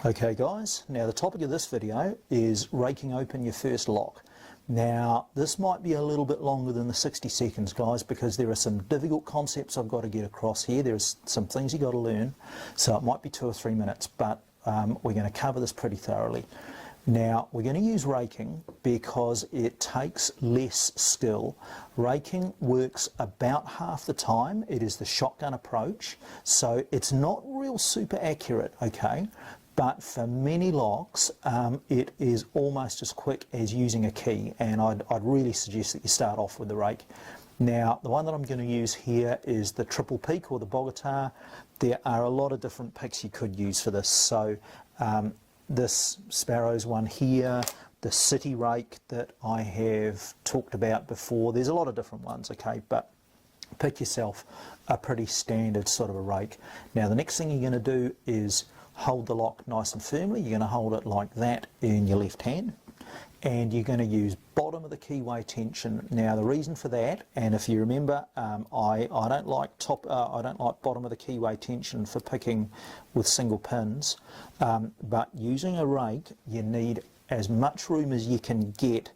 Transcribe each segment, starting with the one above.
Okay guys, now the topic of this video is raking open your first lock. Now this might be a little bit longer than the 60 seconds guys, because there are some difficult concepts I've got to get across here. There's some things you've got to learn, so it might be 2 or 3 minutes, but we're going to cover this pretty thoroughly. Now we're going to use raking because it takes less skill. Raking works about half the time. It is the shotgun approach, so it's not real super accurate, okay? But for many locks, it is almost as quick as using a key, and I'd really suggest that you start off with the rake. Now, the one that I'm going to use here is the triple peak or the bogatar. There are a lot of different picks you could use for this. So this Sparrow's one here, the city rake that I have talked about before. There's a lot of different ones, okay, but pick yourself a pretty standard sort of a rake. Now, the next thing you're going to do is hold the lock nice and firmly. You're going to hold it like that in your left hand, and you're going to use bottom of the keyway tension. Now the reason for that, and if you remember, I don't like bottom of the keyway tension for picking with single pins, but using a rake you need as much room as you can get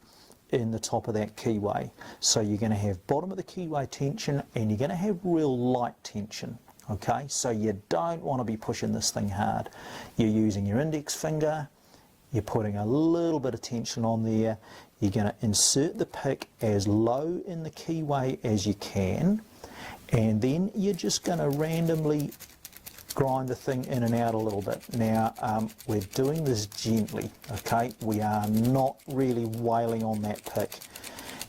in the top of that keyway. So you're going to have bottom of the keyway tension, and you're going to have real light tension. Okay, so you don't want to be pushing this thing hard. You're using your index finger, you're putting a little bit of tension on there, you're going to insert the pick as low in the keyway as you can, and then you're just going to randomly grind the thing in and out a little bit. Now, we're doing this gently, okay? We are not really wailing on that pick.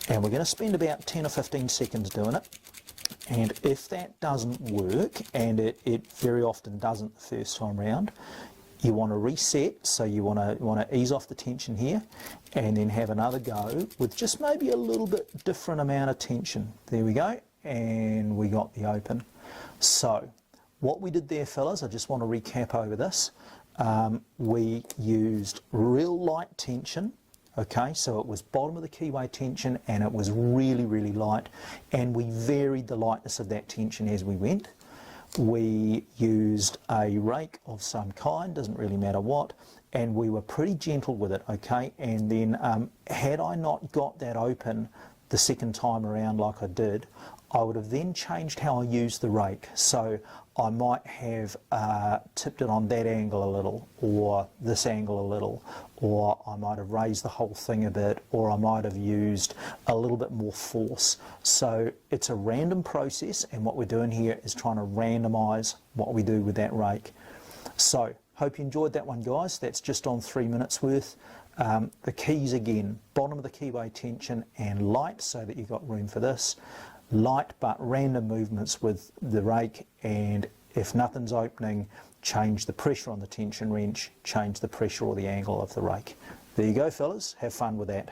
And we're going to spend about 10 or 15 seconds doing it. And if that doesn't work, and it very often doesn't the first time round, you want to reset. So you want to ease off the tension here, and then have another go with just maybe a little bit different amount of tension. There we go, and we got the open. So what we did there, fellas, I just want to recap over this. We used real light tension. Okay, so it was bottom of the keyway tension, and it was really, really light, and we varied the lightness of that tension as we went. We used a rake of some kind, doesn't really matter what, and we were pretty gentle with it, okay? And then had I not got that open the second time around like I did, I would have then changed how I used the rake. So I might have tipped it on that angle a little, or this angle a little, or I might have raised the whole thing a bit, or I might have used a little bit more force. So it's a random process, and what we're doing here is trying to randomize what we do with that rake. So hope you enjoyed that one, guys. That's just on 3 minutes worth. The keys again, bottom of the keyway tension and light, so that you've got room for this. Light but random movements with the rake, and if nothing's opening, change the pressure on the tension wrench, change the pressure or the angle of the rake. There you go, fellas. Have fun with that.